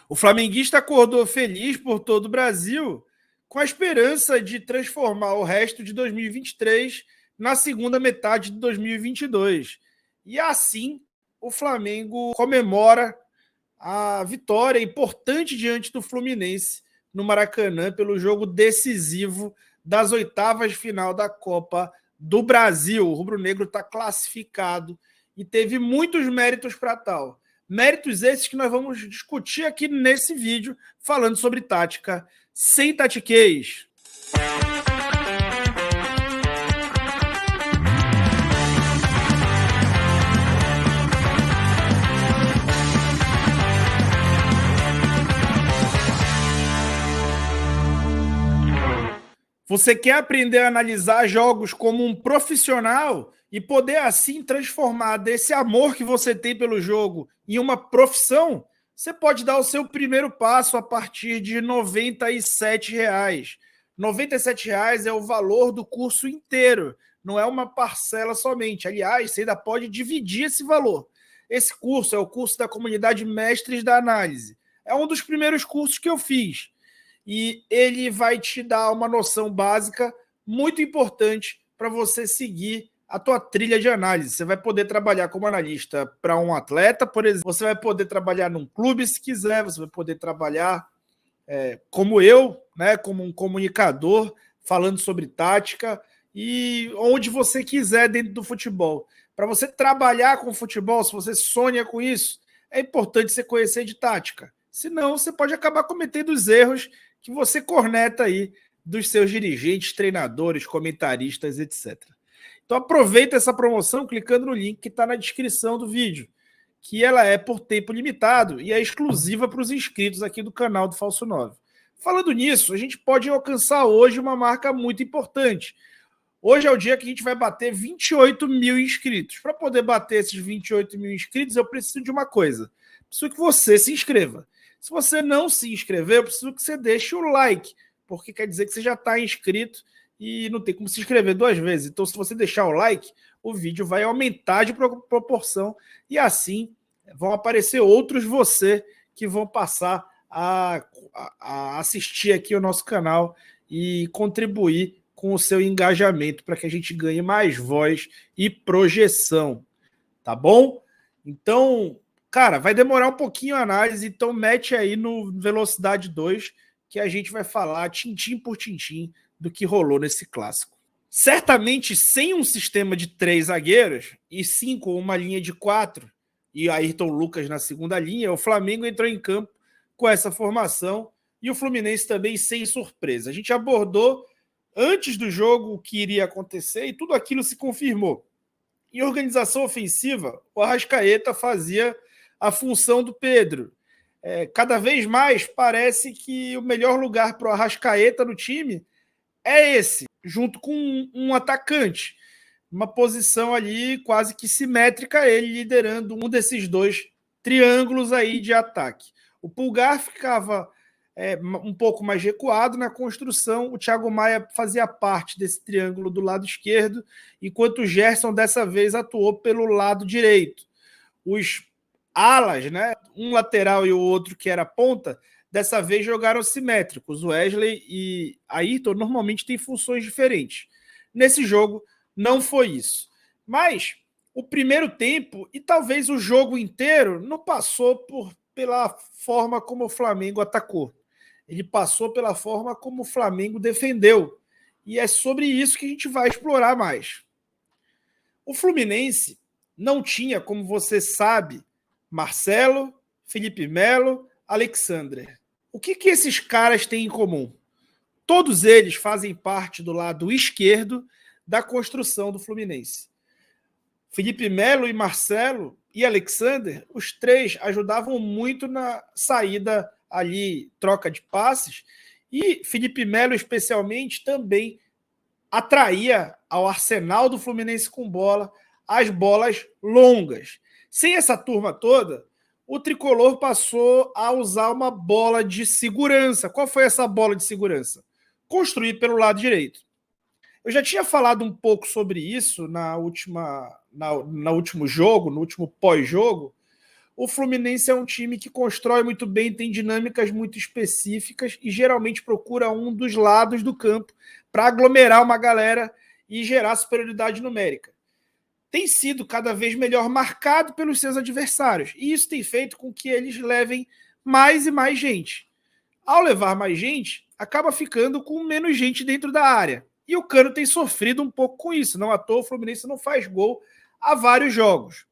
O flamenguista acordou feliz por todo o Brasil, com a esperança de transformar o resto de 2023 na segunda metade de 2022. E assim, o Flamengo comemora a vitória importante diante do Fluminense no Maracanã pelo jogo decisivo das oitavas de final da Copa do Brasil. O rubro-negro está classificado e teve muitos méritos para tal. Méritos esses que nós vamos discutir aqui nesse vídeo, falando sobre tática sem tatiquez. Você quer aprender a analisar jogos como um profissional e poder assim transformar desse amor que você tem pelo jogo em uma profissão? Você pode dar o seu primeiro passo a partir de R$ 97. R$ 97 é o valor do curso inteiro, não é uma parcela somente. Aliás, você ainda pode dividir esse valor. Esse curso é o curso da comunidade Mestres da Análise. É um dos primeiros cursos que eu fiz. E ele vai te dar uma noção básica muito importante para você seguir a tua trilha de análise. Você vai poder trabalhar como analista para um atleta, por exemplo. Você vai poder trabalhar num clube se quiser. Você vai poder trabalhar como eu, né, como um comunicador, falando sobre tática e onde você quiser dentro do futebol. Para você trabalhar com futebol, se você sonha com isso, é importante você conhecer de tática. Senão, você pode acabar cometendo os erros que você corneta aí dos seus dirigentes, treinadores, comentaristas, etc. Então aproveita essa promoção clicando no link que está na descrição do vídeo, que ela é por tempo limitado e é exclusiva para os inscritos aqui do canal do Falso 9. Falando nisso, a gente pode alcançar hoje uma marca muito importante. Hoje é o dia que a gente vai bater 28 mil inscritos. Para poder bater esses 28 mil inscritos, eu preciso de uma coisa. Preciso que você se inscreva. Se você não se inscreveu, eu preciso que você deixe o like, porque quer dizer que você já está inscrito e não tem como se inscrever duas vezes. Então, se você deixar o like, o vídeo vai aumentar de proporção e assim vão aparecer outros você que vão passar a assistir aqui o nosso canal e contribuir com o seu engajamento para que a gente ganhe mais voz e projeção. Tá bom? Então, cara, vai demorar um pouquinho a análise, então mete aí no Velocidade 2 que a gente vai falar tintim por tintim do que rolou nesse clássico. Certamente sem um sistema de 3 zagueiros e sim com uma linha de 4 e Ayrton Lucas na segunda linha, o Flamengo entrou em campo com essa formação e o Fluminense também sem surpresa. A gente abordou antes do jogo o que iria acontecer e tudo aquilo se confirmou. Em organização ofensiva, o Arrascaeta fazia a função do Pedro. Cada vez mais parece que o melhor lugar para o Arrascaeta no time é esse, junto com um atacante. Uma posição ali quase que simétrica, ele liderando um desses dois triângulos aí de ataque. O Pulgar ficava um pouco mais recuado na construção, o Thiago Maia fazia parte desse triângulo do lado esquerdo, enquanto o Gerson dessa vez atuou pelo lado direito. Os alas, né, um lateral e o outro que era ponta, dessa vez jogaram simétricos. O Wesley e Ayrton normalmente têm funções diferentes. Nesse jogo não foi isso. Mas o primeiro tempo e talvez o jogo inteiro não passou pela forma como o Flamengo atacou. Ele passou pela forma como o Flamengo defendeu. E é sobre isso que a gente vai explorar mais. O Fluminense não tinha, como você sabe, Marcelo, Felipe Melo, Alexandre. O que esses caras têm em comum? Todos eles fazem parte do lado esquerdo da construção do Fluminense. Felipe Melo e Marcelo e Alexandre, os três ajudavam muito na saída ali, troca de passes, e Felipe Melo especialmente também atraía ao arsenal do Fluminense com bola as bolas longas. Sem essa turma toda, o Tricolor passou a usar uma bola de segurança. Qual foi essa bola de segurança? Construir pelo lado direito. Eu já tinha falado um pouco sobre isso no último jogo, no último pós-jogo, o Fluminense é um time que constrói muito bem, tem dinâmicas muito específicas e geralmente procura um dos lados do campo para aglomerar uma galera e gerar superioridade numérica. Tem sido cada vez melhor marcado pelos seus adversários, e isso tem feito com que eles levem mais e mais gente. Ao levar mais gente, acaba ficando com menos gente dentro da área. E o Cano tem sofrido um pouco com isso. Não à toa, o Fluminense não faz gol há vários jogos.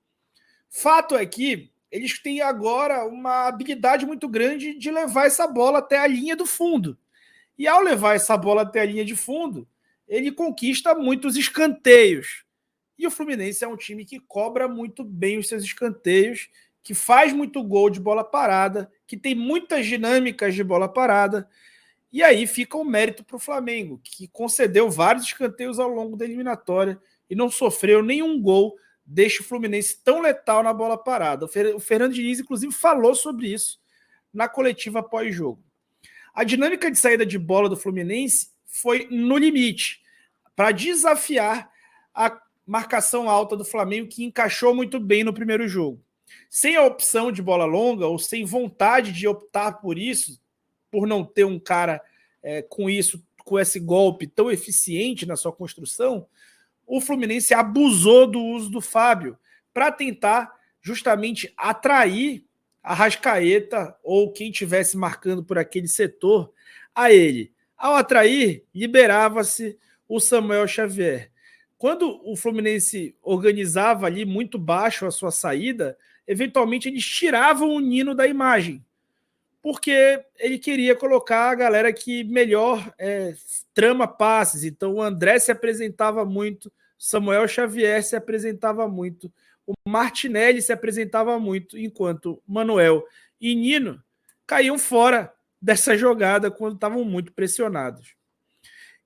Fato é que eles têm agora uma habilidade muito grande de levar essa bola até a linha do fundo. E ao levar essa bola até a linha de fundo, ele conquista muitos escanteios. E o Fluminense é um time que cobra muito bem os seus escanteios, que faz muito gol de bola parada, que tem muitas dinâmicas de bola parada. E aí fica o mérito para o Flamengo, que concedeu vários escanteios ao longo da eliminatória e não sofreu nenhum gol, deixa o Fluminense tão letal na bola parada. O Fernando Diniz, inclusive, falou sobre isso na coletiva pós-jogo. A dinâmica de saída de bola do Fluminense foi no limite, para desafiar a marcação alta do Flamengo, que encaixou muito bem no primeiro jogo. Sem a opção de bola longa, ou sem vontade de optar por isso, por não ter um cara com esse golpe tão eficiente na sua construção, o Fluminense abusou do uso do Fábio para tentar justamente atrair a Arrascaeta ou quem estivesse marcando por aquele setor a ele. Ao atrair, liberava-se o Samuel Xavier. Quando o Fluminense organizava ali muito baixo a sua saída, eventualmente eles tiravam o Nino da imagem, porque ele queria colocar a galera que melhor trama passes. Então o André se apresentava muito, Samuel Xavier se apresentava muito, o Martinelli se apresentava muito, enquanto Manuel e Nino caíam fora dessa jogada quando estavam muito pressionados.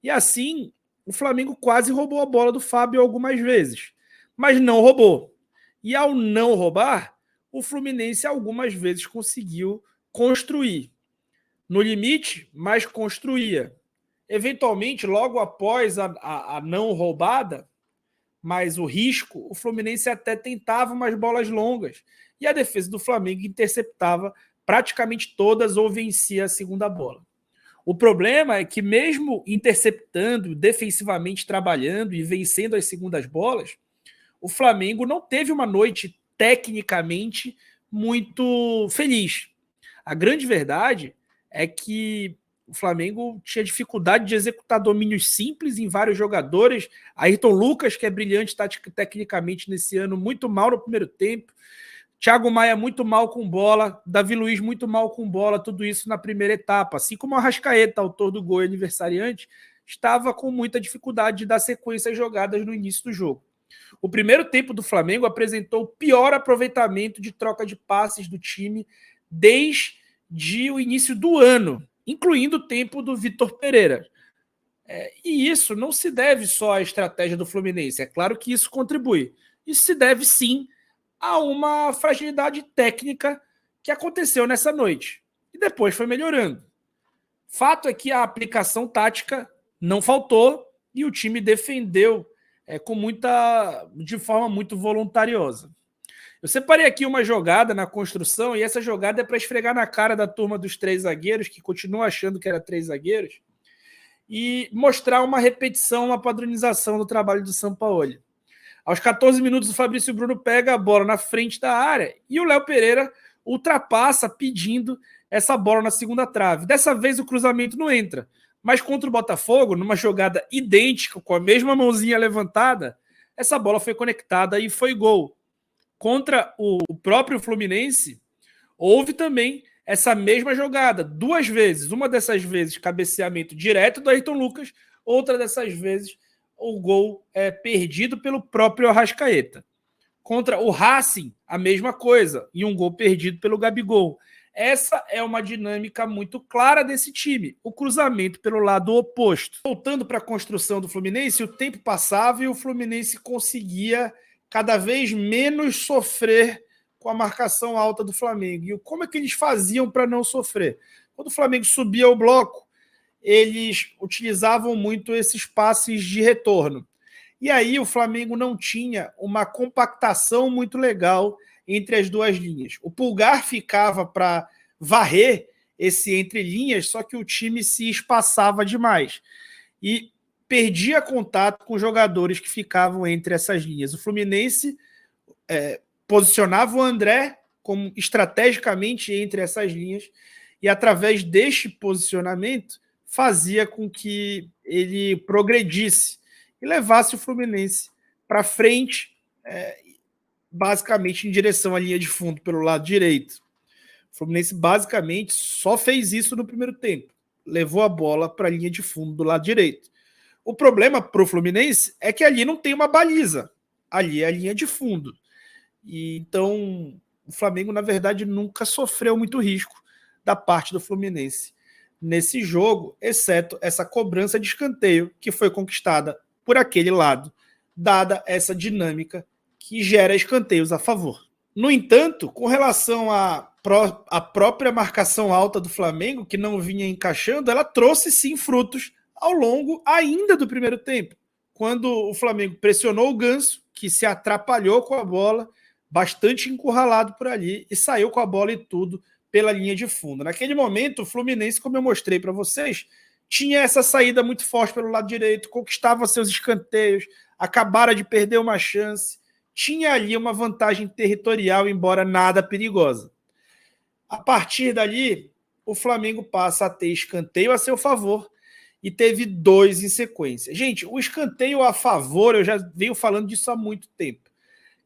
E assim, o Flamengo quase roubou a bola do Fábio algumas vezes, mas não roubou. E ao não roubar, o Fluminense algumas vezes conseguiu construir. No limite, mas construía. Eventualmente, logo após a não roubada, mas o risco, o Fluminense até tentava umas bolas longas. E a defesa do Flamengo interceptava praticamente todas ou vencia a segunda bola. O problema é que mesmo interceptando, defensivamente trabalhando e vencendo as segundas bolas, o Flamengo não teve uma noite tecnicamente muito feliz. A grande verdade é que o Flamengo tinha dificuldade de executar domínios simples em vários jogadores. Ayrton Lucas, que é brilhante tecnicamente nesse ano, muito mal no primeiro tempo. Thiago Maia muito mal com bola. Davi Luiz muito mal com bola. Tudo isso na primeira etapa. Assim como o Arrascaeta, autor do gol aniversariante, estava com muita dificuldade de dar sequência às jogadas no início do jogo. O primeiro tempo do Flamengo apresentou o pior aproveitamento de troca de passes do time desde o início do ano, incluindo o tempo do Vitor Pereira. E isso não se deve só à estratégia do Fluminense. É claro que isso contribui. Isso se deve, sim, a uma fragilidade técnica que aconteceu nessa noite. E depois foi melhorando. Fato é que a aplicação tática não faltou e o time defendeu de forma muito voluntariosa. Eu separei aqui uma jogada na construção e essa jogada é para esfregar na cara da turma dos 3 zagueiros, que continuam achando que era 3 zagueiros, e mostrar uma repetição, uma padronização do trabalho do Sampaoli. Aos 14 minutos, o Fabrício Bruno pega a bola na frente da área e o Léo Pereira ultrapassa pedindo essa bola na segunda trave. Dessa vez o cruzamento não entra, mas contra o Botafogo, numa jogada idêntica, com a mesma mãozinha levantada, essa bola foi conectada e foi gol. Contra o próprio Fluminense, houve também essa mesma jogada, 2 vezes. Uma dessas vezes, cabeceamento direto do Ayrton Lucas, outra dessas vezes, o gol perdido pelo próprio Arrascaeta. Contra o Racing, a mesma coisa, e um gol perdido pelo Gabigol. Essa é uma dinâmica muito clara desse time, o cruzamento pelo lado oposto. Voltando para a construção do Fluminense, o tempo passava e o Fluminense conseguia cada vez menos sofrer com a marcação alta do Flamengo. E como é que eles faziam para não sofrer? Quando o Flamengo subia o bloco, eles utilizavam muito esses passes de retorno. E aí o Flamengo não tinha uma compactação muito legal entre as duas linhas. O Pulgar ficava para varrer esse entre linhas, só que o time se espaçava demais e perdia contato com jogadores que ficavam entre essas linhas. O Fluminense posicionava o André como estrategicamente entre essas linhas e através deste posicionamento fazia com que ele progredisse e levasse o Fluminense para frente, basicamente em direção à linha de fundo pelo lado direito. O Fluminense basicamente só fez isso no primeiro tempo. Levou a bola para a linha de fundo do lado direito. O problema para o Fluminense é que ali não tem uma baliza. Ali é a linha de fundo. E então o Flamengo, na verdade, nunca sofreu muito risco da parte do Fluminense nesse jogo, exceto essa cobrança de escanteio que foi conquistada por aquele lado, dada essa dinâmica que gera escanteios a favor. No entanto, com relação à própria marcação alta do Flamengo, que não vinha encaixando, ela trouxe sim frutos ao longo ainda do primeiro tempo, quando o Flamengo pressionou o Ganso, que se atrapalhou com a bola, bastante encurralado por ali, e saiu com a bola e tudo pela linha de fundo. Naquele momento, o Fluminense, como eu mostrei para vocês, tinha essa saída muito forte pelo lado direito, conquistava seus escanteios, acabara de perder uma chance, tinha ali uma vantagem territorial, embora nada perigosa. A partir dali, o Flamengo passa a ter escanteio a seu favor e teve 2 em sequência. Gente, o escanteio a favor, eu já venho falando disso há muito tempo.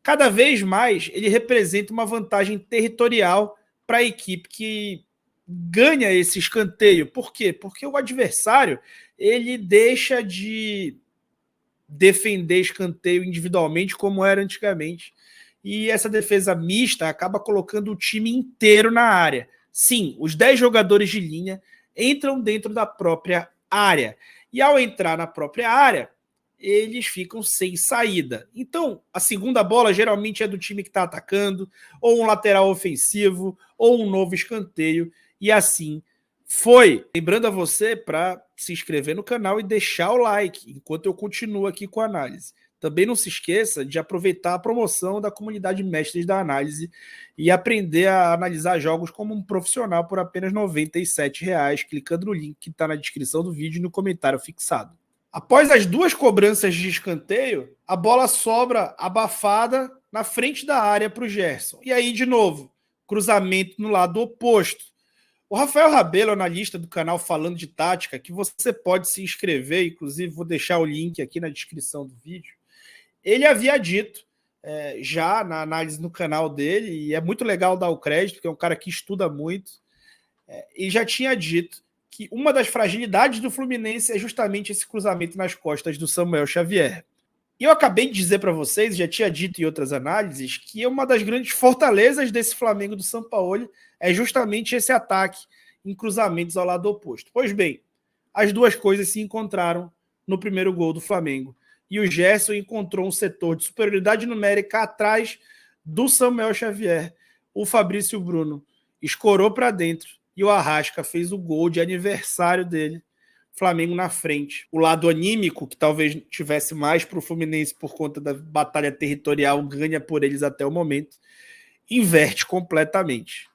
Cada vez mais ele representa uma vantagem territorial para a equipe que ganha esse escanteio. Por quê? Porque o adversário ele deixa de defender escanteio individualmente como era antigamente. E essa defesa mista acaba colocando o time inteiro na área. Sim, os 10 jogadores de linha entram dentro da própria área. E ao entrar na própria área, eles ficam sem saída. Então, a segunda bola geralmente é do time que está atacando, ou um lateral ofensivo, ou um novo escanteio, e assim foi. Lembrando a você para se inscrever no canal e deixar o like, enquanto eu continuo aqui com a análise. Também não se esqueça de aproveitar a promoção da comunidade Mestres da Análise e aprender a analisar jogos como um profissional por apenas R$ 97,00, clicando no link que está na descrição do vídeo e no comentário fixado. Após as 2 cobranças de escanteio, a bola sobra abafada na frente da área para o Gerson. E aí, de novo, cruzamento no lado oposto. O Rafael Rabelo, analista do canal Falando de Tática, que você pode se inscrever, inclusive vou deixar o link aqui na descrição do vídeo, ele havia dito, já na análise no canal dele, e é muito legal dar o crédito, porque é um cara que estuda muito, e já tinha dito que uma das fragilidades do Fluminense é justamente esse cruzamento nas costas do Samuel Xavier. E eu acabei de dizer para vocês, já tinha dito em outras análises, que uma das grandes fortalezas desse Flamengo do Sampaoli é justamente esse ataque em cruzamentos ao lado oposto. Pois bem, as duas coisas se encontraram no primeiro gol do Flamengo. E o Gerson encontrou um setor de superioridade numérica atrás do Samuel Xavier. O Fabrício Bruno escorou para dentro e o Arrasca fez o gol de aniversário dele. Flamengo na frente. O lado anímico, que talvez tivesse mais para o Fluminense por conta da batalha territorial, ganha por eles até o momento, inverte completamente.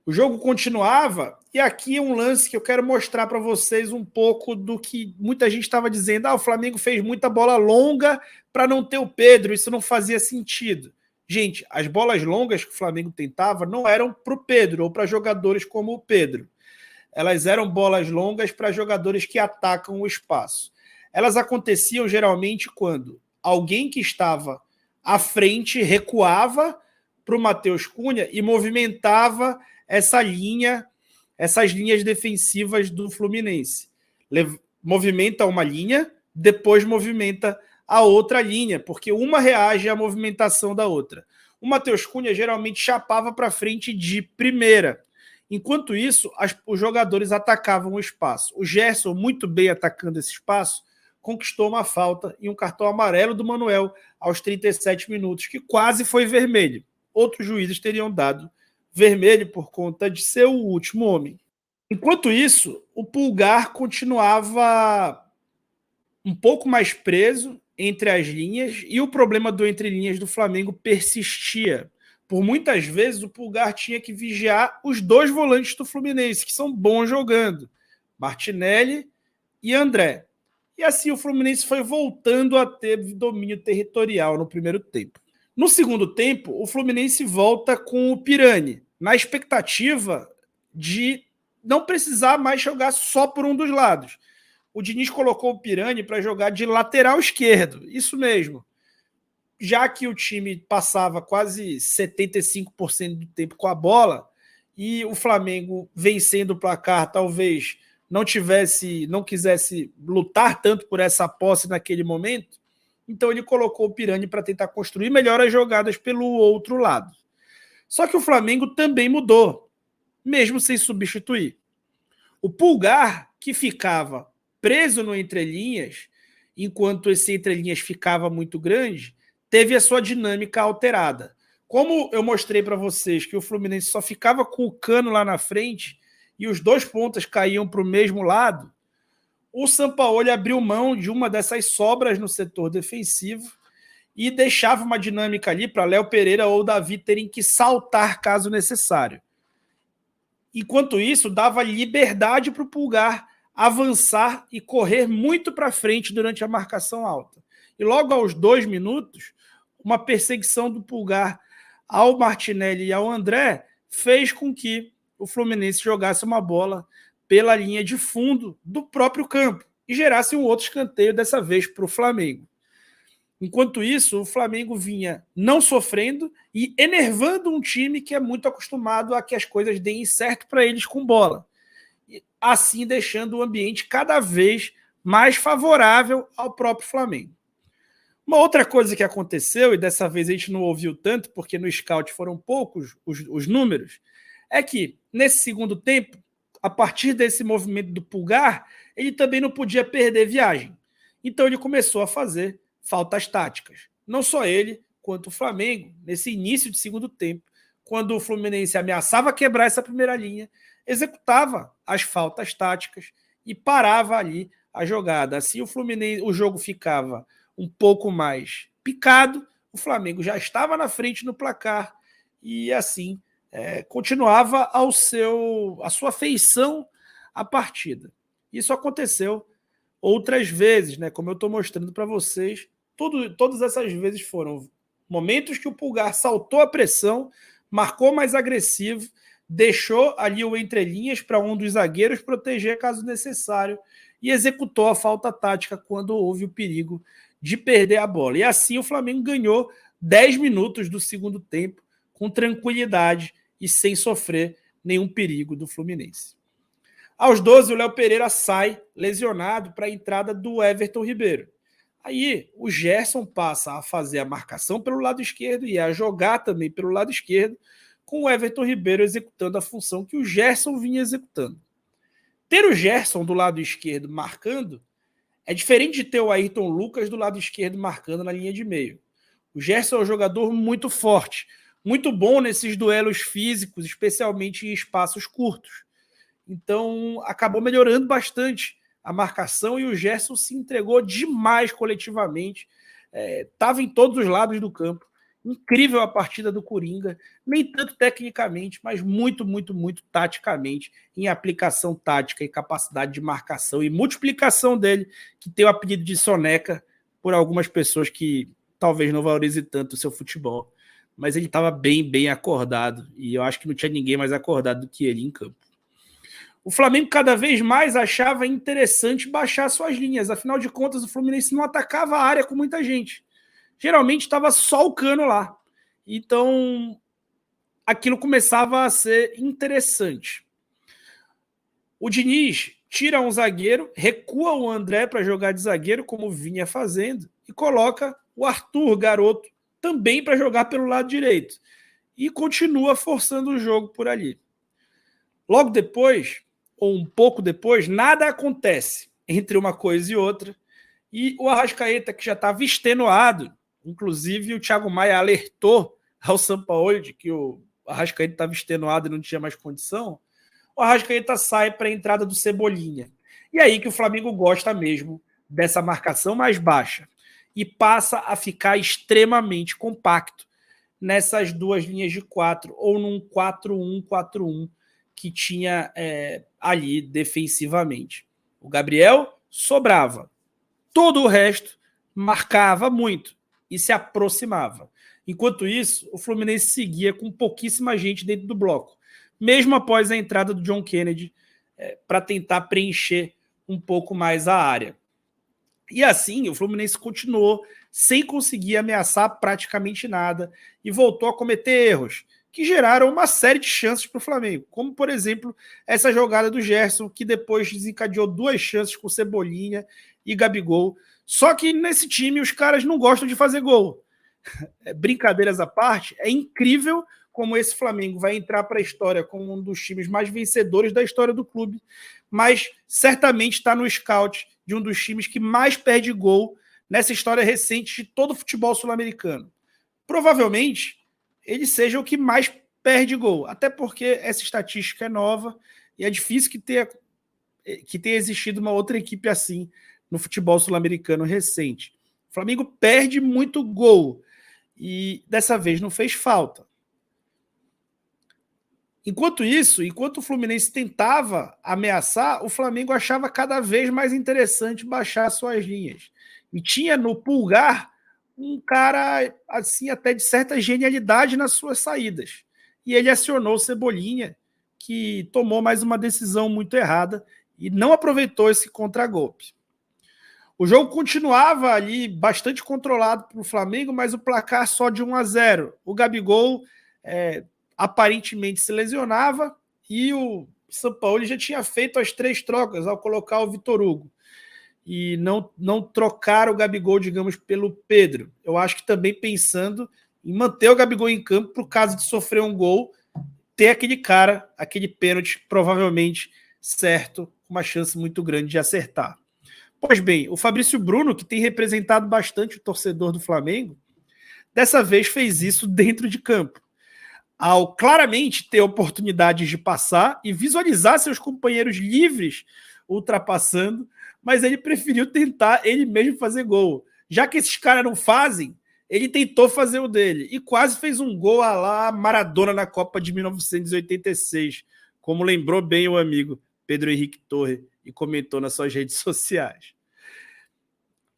O jogo continuava, e aqui é um lance que eu quero mostrar para vocês um pouco do que muita gente estava dizendo. O Flamengo fez muita bola longa para não ter o Pedro, isso não fazia sentido. Gente, as bolas longas que o Flamengo tentava não eram para o Pedro ou para jogadores como o Pedro. Elas eram bolas longas para jogadores que atacam o espaço. Elas aconteciam geralmente quando alguém que estava à frente recuava para o Matheus Cunha e movimentava essas linhas defensivas do Fluminense. Movimenta uma linha, depois movimenta a outra linha, porque uma reage à movimentação da outra. O Matheus Cunha geralmente chapava para frente de primeira. Enquanto isso, os jogadores atacavam o espaço. O Gerson, muito bem atacando esse espaço, conquistou uma falta e um cartão amarelo do Manuel aos 37 minutos, que quase foi vermelho. Outros juízes teriam dado vermelho por conta de ser o último homem. Enquanto isso, o Pulgar continuava um pouco mais preso entre as linhas e o problema do entre linhas do Flamengo persistia. Por muitas vezes o Pulgar tinha que vigiar os dois volantes do Fluminense, que são bons jogando, Martinelli e André. E assim o Fluminense foi voltando a ter domínio territorial no primeiro tempo. No segundo tempo, o Fluminense volta com o Pirani, na expectativa de não precisar mais jogar só por um dos lados. O Diniz colocou o Pirani para jogar de lateral esquerdo, isso mesmo. Já que o time passava quase 75% do tempo com a bola e o Flamengo vencendo o placar talvez não quisesse lutar tanto por essa posse naquele momento, então ele colocou o Pirani para tentar construir melhor as jogadas pelo outro lado. Só que o Flamengo também mudou, mesmo sem substituir. O Pulgar, que ficava preso no entrelinhas, enquanto esse entrelinhas ficava muito grande, teve a sua dinâmica alterada. Como eu mostrei para vocês que o Fluminense só ficava com o Cano lá na frente e os dois pontas caíam para o mesmo lado, o Sampaoli abriu mão de uma dessas sobras no setor defensivo e deixava uma dinâmica ali para Léo Pereira ou Davi terem que saltar caso necessário. Enquanto isso, dava liberdade para o Pulgar avançar e correr muito para frente durante a marcação alta. E logo aos 2 minutos, uma perseguição do Pulgar ao Martinelli e ao André fez com que o Fluminense jogasse uma bola pela linha de fundo do próprio campo e gerasse um outro escanteio, dessa vez para o Flamengo. Enquanto isso, o Flamengo vinha não sofrendo e enervando um time que é muito acostumado a que as coisas deem certo para eles com bola, assim deixando o ambiente cada vez mais favorável ao próprio Flamengo. Uma outra coisa que aconteceu, e dessa vez a gente não ouviu tanto, porque no scout foram poucos os números, é que nesse segundo tempo, a partir desse movimento do Pulgar, ele também não podia perder viagem. Então ele começou a fazer faltas táticas. Não só ele, quanto o Flamengo, nesse início de segundo tempo, quando o Fluminense ameaçava quebrar essa primeira linha, executava as faltas táticas e parava ali a jogada. Assim o jogo ficava um pouco mais picado, o Flamengo já estava na frente no placar e assim continuava a sua feição à partida. Isso aconteceu outras vezes, né? Como eu estou mostrando para vocês, todas essas vezes foram momentos que o Pulgar saltou a pressão, marcou mais agressivo, deixou ali o entrelinhas para um dos zagueiros proteger caso necessário e executou a falta tática quando houve o perigo de perder a bola. E assim o Flamengo ganhou 10 minutos do segundo tempo com tranquilidade e sem sofrer nenhum perigo do Fluminense. Aos 12, o Léo Pereira sai lesionado para a entrada do Everton Ribeiro. Aí o Gerson passa a fazer a marcação pelo lado esquerdo e a jogar também pelo lado esquerdo, com o Everton Ribeiro executando a função que o Gerson vinha executando. Ter o Gerson do lado esquerdo marcando é diferente de ter o Ayrton Lucas do lado esquerdo marcando na linha de meio. O Gerson é um jogador muito forte, muito bom nesses duelos físicos, especialmente em espaços curtos. Então, acabou melhorando bastante a marcação e o Gerson se entregou demais coletivamente. Estava em todos os lados do campo. Incrível a partida do Coringa, nem tanto tecnicamente, mas muito, muito, muito taticamente, em aplicação tática e capacidade de marcação e multiplicação dele, que tem o apelido de soneca por algumas pessoas que talvez não valorizem tanto o seu futebol. Mas ele estava bem, bem acordado, e eu acho que não tinha ninguém mais acordado do que ele em campo. O Flamengo cada vez mais achava interessante baixar suas linhas, afinal de contas o Fluminense não atacava a área com muita gente. Geralmente estava só o Cano lá. Então, aquilo começava a ser interessante. O Diniz tira um zagueiro, recua o André para jogar de zagueiro, como vinha fazendo, e coloca o Arthur, garoto, também para jogar pelo lado direito. E continua forçando o jogo por ali. Logo depois, ou um pouco depois, nada acontece entre uma coisa e outra. E o Arrascaeta, que já estava extenuado, inclusive o Thiago Maia alertou ao Sampaoli de que o Arrascaeta estava extenuado e não tinha mais condição, o Arrascaeta sai para a entrada do Cebolinha. E aí que o Flamengo gosta mesmo dessa marcação mais baixa. e passa a ficar extremamente compacto nessas duas linhas de 4, ou num 4-1-4-1 que tinha ali defensivamente. O Gabriel sobrava. Todo o resto marcava muito e se aproximava. Enquanto isso, o Fluminense seguia com pouquíssima gente dentro do bloco, mesmo após a entrada do John Kennedy, para tentar preencher um pouco mais a área. E assim, o Fluminense continuou sem conseguir ameaçar praticamente nada e voltou a cometer erros que geraram uma série de chances para o Flamengo, como, por exemplo, essa jogada do Gerson, que depois desencadeou 2 chances com Cebolinha e Gabigol. Só que nesse time os caras não gostam de fazer gol. Brincadeiras à parte, é incrível como esse Flamengo vai entrar para a história como um dos times mais vencedores da história do clube, mas certamente está no scout de um dos times que mais perde gol nessa história recente de todo o futebol sul-americano. Provavelmente, ele seja o que mais perde gol, até porque essa estatística é nova e é difícil que tenha existido uma outra equipe assim no futebol sul-americano recente. O Flamengo perde muito gol e dessa vez não fez falta. Enquanto isso, enquanto o Fluminense tentava ameaçar, o Flamengo achava cada vez mais interessante baixar suas linhas. E tinha no Pulgar um cara assim até de certa genialidade nas suas saídas. E ele acionou o Cebolinha, que tomou mais uma decisão muito errada e não aproveitou esse contragolpe. O jogo continuava ali bastante controlado para o Flamengo, mas o placar só de 1-0. O Gabigol aparentemente se lesionava e o Sampaoli já tinha feito as 3 trocas ao colocar o Vitor Hugo. E não trocar o Gabigol, digamos, pelo Pedro. Eu acho que também pensando em manter o Gabigol em campo para o caso de sofrer um gol, ter aquele pênalti provavelmente certo, com uma chance muito grande de acertar. Pois bem, o Fabrício Bruno, que tem representado bastante o torcedor do Flamengo, dessa vez fez isso dentro de campo. Ao claramente ter oportunidades de passar e visualizar seus companheiros livres ultrapassando, mas ele preferiu tentar ele mesmo fazer gol. Já que esses caras não fazem, ele tentou fazer o dele e quase fez um gol à la Maradona na Copa de 1986, como lembrou bem o amigo Pedro Henrique Torre e comentou nas suas redes sociais.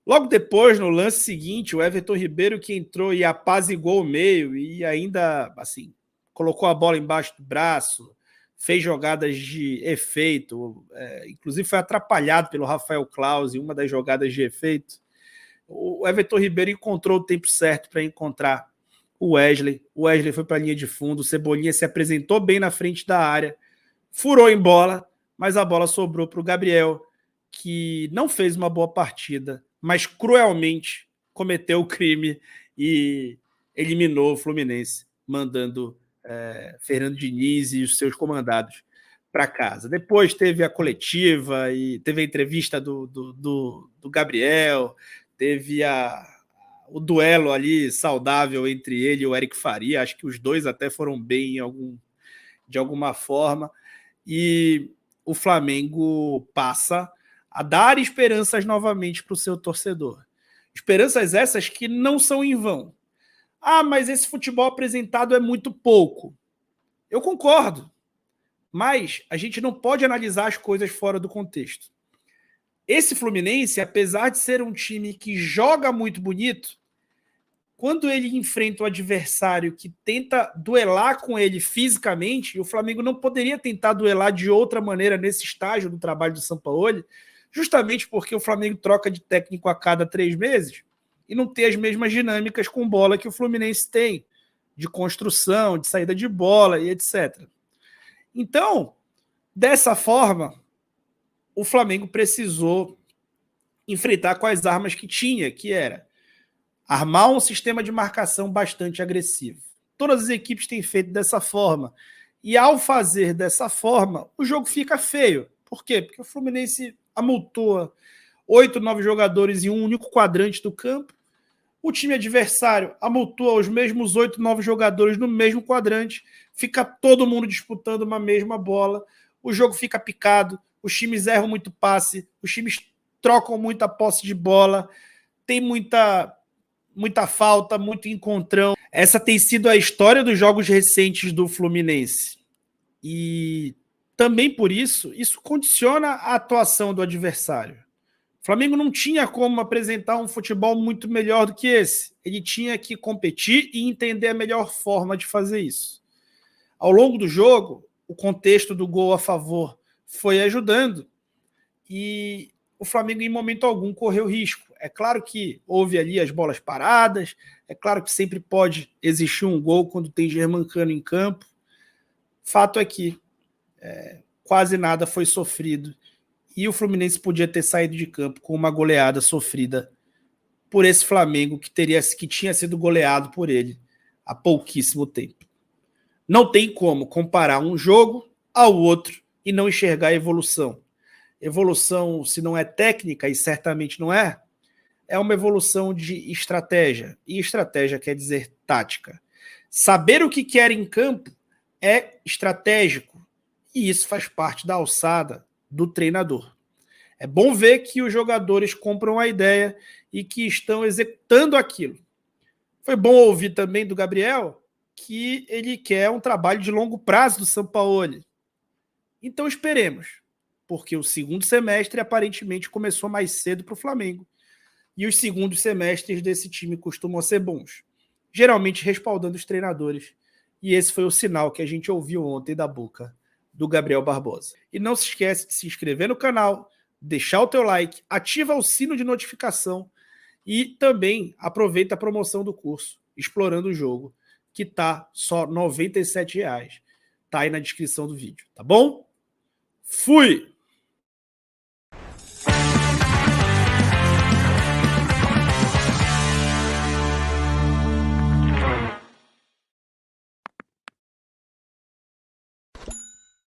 Logo depois, no lance seguinte, o Everton Ribeiro, que entrou e apaziguou o meio e ainda, assim, colocou a bola embaixo do braço, fez jogadas de efeito, inclusive foi atrapalhado pelo Rafael Claus em uma das jogadas de efeito. O Everton Ribeiro encontrou o tempo certo para encontrar o Wesley. O Wesley foi para a linha de fundo, o Cebolinha se apresentou bem na frente da área, furou em bola, mas a bola sobrou para o Gabriel, que não fez uma boa partida, mas cruelmente cometeu o crime e eliminou o Fluminense, mandando Fernando Diniz e os seus comandados para casa. Depois teve a coletiva e teve a entrevista do Gabriel, teve o duelo ali saudável entre ele e o Eric Faria. Acho que os dois até foram bem de alguma forma. E o Flamengo passa a dar esperanças novamente para o seu torcedor. Esperanças essas que não são em vão. Ah, mas esse futebol apresentado é muito pouco. Eu concordo. Mas a gente não pode analisar as coisas fora do contexto. Esse Fluminense, apesar de ser um time que joga muito bonito, quando ele enfrenta o adversário que tenta duelar com ele fisicamente, e o Flamengo não poderia tentar duelar de outra maneira nesse estágio do trabalho do Sampaoli, justamente porque o Flamengo troca de técnico a cada 3 meses e não tem as mesmas dinâmicas com bola que o Fluminense tem, de construção, de saída de bola e etc. Então, dessa forma, o Flamengo precisou enfrentar com as armas que tinha, que era armar um sistema de marcação bastante agressivo. Todas as equipes têm feito dessa forma. E ao fazer dessa forma, o jogo fica feio. Por quê? Porque o Fluminense amultua 8, 9 jogadores em um único quadrante do campo. O time adversário amultua os mesmos 8, 9 jogadores no mesmo quadrante. Fica todo mundo disputando uma mesma bola. O jogo fica picado. Os times erram muito passe. Os times trocam muita posse de bola. tem muita falta, muito encontrão. Essa tem sido a história dos jogos recentes do Fluminense. E também por isso condiciona a atuação do adversário. O Flamengo não tinha como apresentar um futebol muito melhor do que esse. Ele tinha que competir e entender a melhor forma de fazer isso. Ao longo do jogo, o contexto do gol a favor foi ajudando e o Flamengo em momento algum correu risco. É claro que houve ali as bolas paradas, é claro que sempre pode existir um gol quando tem Germancano em campo. Fato é que quase nada foi sofrido e o Fluminense podia ter saído de campo com uma goleada sofrida por esse Flamengo que tinha sido goleado por ele há pouquíssimo tempo. Não tem como comparar um jogo ao outro e não enxergar a evolução. Evolução, se não é técnica, e certamente não é uma evolução de estratégia. E estratégia quer dizer tática. Saber o que quer em campo é estratégico. E isso faz parte da alçada do treinador. É bom ver que os jogadores compram a ideia e que estão executando aquilo. Foi bom ouvir também do Gabriel que ele quer um trabalho de longo prazo do Sampaoli. Então esperemos, porque o segundo semestre aparentemente começou mais cedo para o Flamengo. E os segundos semestres desse time costumam ser bons, geralmente respaldando os treinadores. E esse foi o sinal que a gente ouviu ontem da boca do Gabriel Barbosa. E não se esquece de se inscrever no canal, deixar o teu like, ativa o sino de notificação e também aproveita a promoção do curso Explorando o Jogo, que tá só R$ 97. Tá aí na descrição do vídeo, tá bom? Fui!